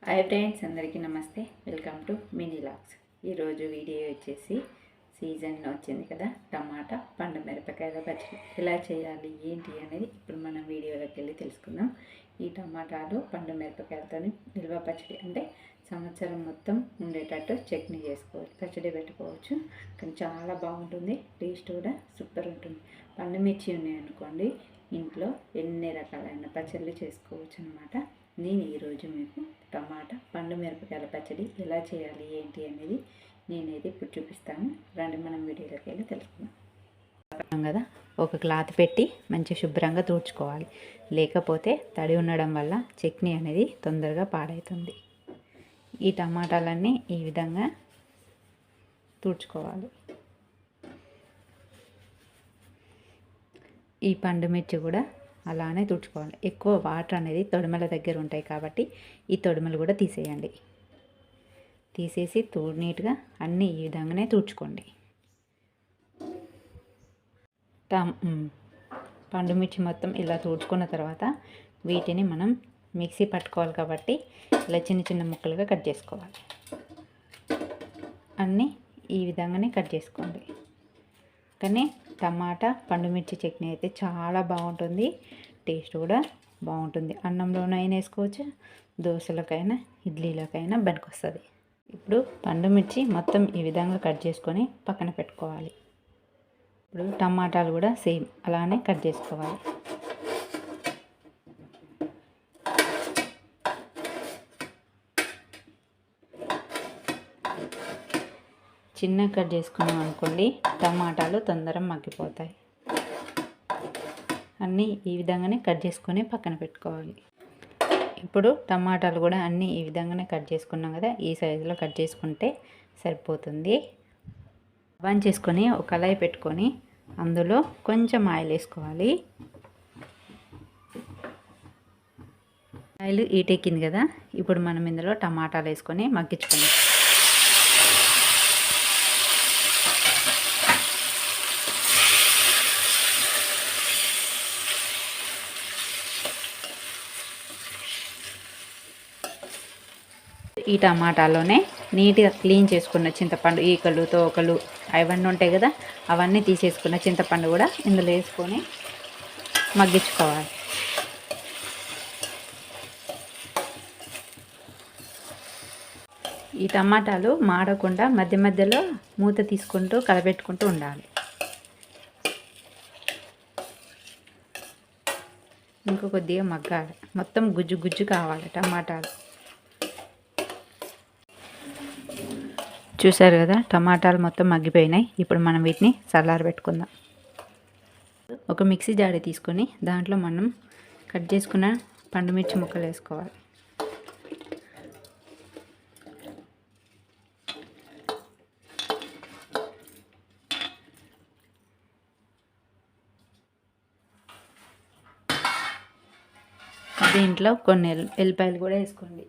Hi friends, అందరికీ నమస్తే. Welcome to mini logs. ఈరోజు వీడియో వచ్చేసి సీజన్లో వచ్చింది కదా, టమాటా పండు మిరపకాయల పచ్చడి ఎలా చేయాలి ఏంటి అనేది ఇప్పుడు మనం వీడియోలోకి వెళ్ళి తెలుసుకుందాం. ఈ టమాటాలు పండు మిరపకాయలతో నిల్వ పచ్చడి అంటే సంవత్సరం మొత్తం ఉండేటట్టు చట్నీ చేసుకోవచ్చు, పచ్చడి పెట్టుకోవచ్చు. కానీ చాలా బాగుంటుంది, టేస్ట్ కూడా సూపర్ ఉంటుంది. పండు మిర్చి ఉన్నాయనుకోండి, ఇంట్లో ఎన్ని రకాలైన పచ్చళ్ళు చేసుకోవచ్చు అనమాట. నేను ఈరోజు మీకు టమాటా పండు మిరపకాయల పచ్చడి ఎలా చేయాలి ఏంటి అనేది నేనైతే ఇప్పుడు చూపిస్తాను. రండి మనం వీడియోలోకి వెళ్ళి తెలుసుకుందాం. కదా, ఒక క్లాత్ పెట్టి మంచి శుభ్రంగా తుడుచుకోవాలి, లేకపోతే తడి ఉండడం వల్ల చట్నీ అనేది తొందరగా పాడవుతుంది. ఈ టమాటాలన్నీ ఈ విధంగా తుడుచుకోవాలి. ఈ పండు మిర్చి కూడా అలానే తుడుచుకోవాలి. ఎక్కువ వాటర్ అనేది తొడిమల దగ్గర ఉంటాయి కాబట్టి ఈ తొడిమలు కూడా తీసేయండి. తీసేసి నీట్గా అన్నీ ఈ విధంగానే తుడుచుకోండి. పండు మిర్చి మొత్తం ఇలా తుడుచుకున్న తర్వాత వీటిని మనం మిక్సీ పట్టుకోవాలి కాబట్టి ఇలా చిన్న చిన్న ముక్కలుగా కట్ చేసుకోవాలి. అన్నీ ఈ విధంగానే కట్ చేసుకోండి. కానీ టమాటా పండు మిర్చి చట్నీ అయితే చాలా బాగుంటుంది, టేస్ట్ కూడా బాగుంటుంది. అన్నంలోనైనా వేసుకోవచ్చు, దోశలకైనా ఇడ్లీలకైనా పనికొస్తుంది. ఇప్పుడు పండు మిర్చి మొత్తం ఈ విధంగా కట్ చేసుకొని పక్కన పెట్టుకోవాలి. ఇప్పుడు టమాటాలు కూడా సేమ్ అలానే కట్ చేసుకోవాలి. చిన్నగా కట్ చేసుకున్నాం అనుకోండి, టమాటాలు తొందరగా మగ్గిపోతాయి. అన్నీ ఈ విధంగానే కట్ చేసుకొని పక్కన పెట్టుకోవాలి. ఇప్పుడు టమాటాలు కూడా అన్నీ ఈ విధంగానే కట్ చేసుకున్నాం కదా, ఈ సైజులో కట్ చేసుకుంటే సరిపోతుంది. ఆన్ చేసుకొని ఒక కళాయి పెట్టుకొని అందులో కొంచెం ఆయిల్ వేసుకోవాలి. ఆయిల్ ఈటెక్కింది కదా, ఇప్పుడు మనం ఇందులో టమాటాలు వేసుకొని మగ్గించుకోండి. ఈ టమాటాలోనే నీట్గా క్లీన్ చేసుకున్న చింతపండు, ఈకలు తోకలు అవన్నీ ఉంటాయి కదా, అవన్నీ తీసేసుకున్న చింతపండు కూడా ఇందులో వేసుకొని మగ్గించుకోవాలి. ఈ టమాటాలు మాడకుండా మధ్య మధ్యలో మూత తీసుకుంటూ కలబెట్టుకుంటూ ఉండాలి. ఇంకో కొద్దిగా మగ్గాలి, మొత్తం గుజ్జు గుజ్జు కావాలి టమాటాలు. చూసారు కదా, టమాటాలు మొత్తం మగ్గిపోయినాయి. ఇప్పుడు మనం వీటిని చల్లారబెట్టుకుందాం. ఒక మిక్సీ జాడి తీసుకొని దాంట్లో మనం కట్ చేసుకున్న పండు మిర్చి ముక్కలు వేసుకోవాలి. దీంట్లో కొన్ని ఎల్లిపాయలు కూడా వేసుకోండి.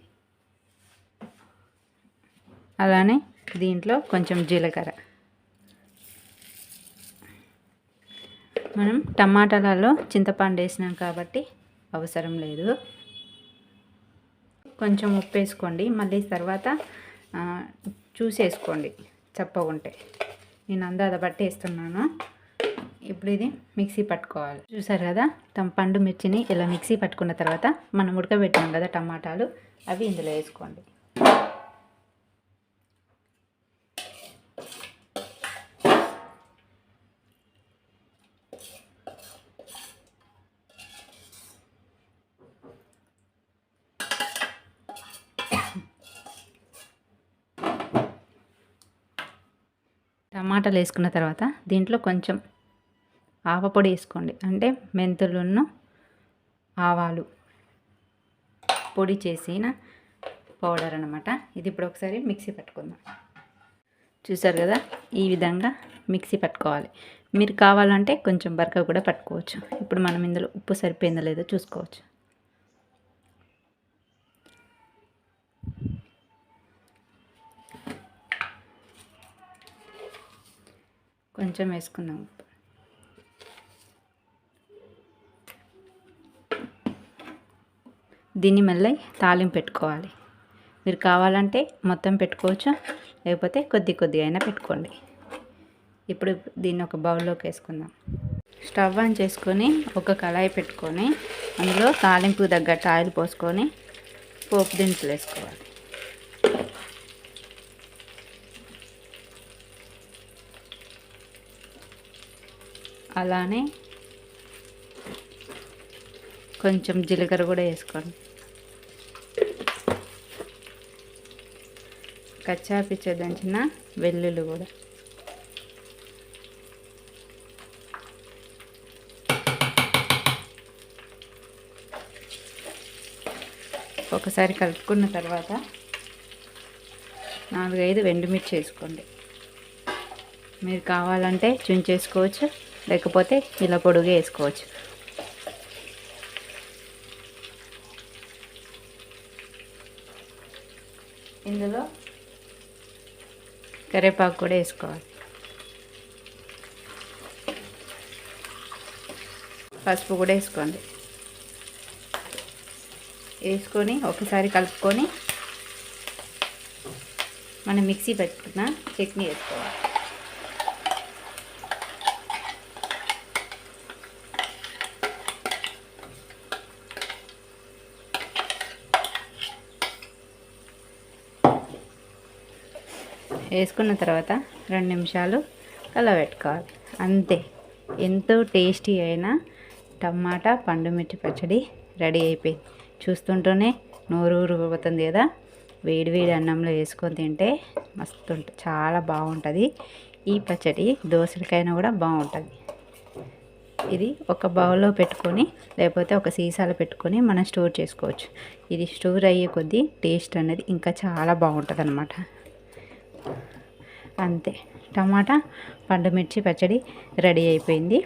అలానే దీంట్లో కొంచెం జీలకర్ర. మనం టమాటాలలో చింతపండు వేసినాం కాబట్టి అవసరం లేదు. కొంచెం ఉప్పు వేసుకోండి, మళ్ళీ తర్వాత చూసేసుకోండి చప్పగుంటే. నేను అందాజ బట్టి వేస్తున్నాను. ఇప్పుడు ఇది మిక్సీ పట్టుకోవాలి. చూసారు కదా, పండు మిర్చిని ఇలా మిక్సీ పట్టుకున్న తర్వాత మనం ఉడకబెట్టాం కదా టమాటాలు, అవి ఇందులో వేసుకోండి. టమాటాలు వేసుకున్న తర్వాత దీంట్లో కొంచెం ఆవపొడి వేసుకోండి. అంటే మెంతులను ఆవాలు పొడి చేసిన పౌడర్ అన్నమాట. ఇది ఇప్పుడు ఒకసారి మిక్సీ పట్టుకుందాం. చూసారు కదా, ఈ విధంగా మిక్సీ పట్టుకోవాలి. మీరు కావాలంటే కొంచెం బరక కూడా పట్టుకోవచ్చు. ఇప్పుడు మనం ఇందులో ఉప్పు సరిపోయిందో లేదో చూసుకోవచ్చు. కొంచెం వేసుకుందాం. దీన్ని మళ్ళీ తాలింపు పెట్టుకోవాలి. మీరు కావాలంటే మొత్తం పెట్టుకోవచ్చు, లేకపోతే కొద్దిగా అయినా పెట్టుకోండి. ఇప్పుడు దీన్ని ఒక బౌల్లోకి వేసుకుందాం. స్టవ్ ఆన్ చేసుకొని ఒక కళాయి పెట్టుకొని అందులో తాలింపు తగ్గట్టు ఆయిల్ పోసుకొని పోపు దినుసులు వేసుకోవాలి. అలానే కొంచెం జీలకర్ర కూడా వేసుకోండి. కచ్చా పిచ్చా దంచిన వెల్లుల్లి కూడా. ఒకసారి కలుపుకున్న తర్వాత 4-5 ఎండుమిర్చి వేసుకోండి. మీరు కావాలంటే చుంచేసుకోవచ్చు, లేకపోతే ఇలా పొడుగు వేసుకోవచ్చు. ఇందులో కరివేపాకు కూడా వేసుకోవాలి. పసుపు కూడా వేసుకోండి. వేసుకొని ఒకసారి కలుపుకొని మనం మిక్సీ పెట్టుకున్న చట్నీ వేసుకోవాలి. వేసుకున్న తర్వాత 2 నిమిషాలు కలబెట్టుకోవాలి. అంతే, ఎంతో టేస్టీ అయిన టమాటా పండుమిర్చి పచ్చడి రెడీ అయిపోయింది. చూస్తుంటేనే నోరూరిపోతుంది కదా. వేడి అన్నంలో వేసుకొని తింటే మస్తు ఉంటుంది, చాలా బాగుంటుంది. ఈ పచ్చడి దోశలకైనా కూడా బాగుంటుంది. ఇది ఒక బౌల్లో పెట్టుకొని లేకపోతే ఒక సీసాలో పెట్టుకొని మనం స్టోర్ చేసుకోవచ్చు. ఇది స్టోర్ అయ్యే కొద్దీ టేస్ట్ అనేది ఇంకా చాలా బాగుంటుంది అన్నమాట. అంతే, టమాటా పండుమిర్చి పచ్చడి రెడీ అయిపోయింది.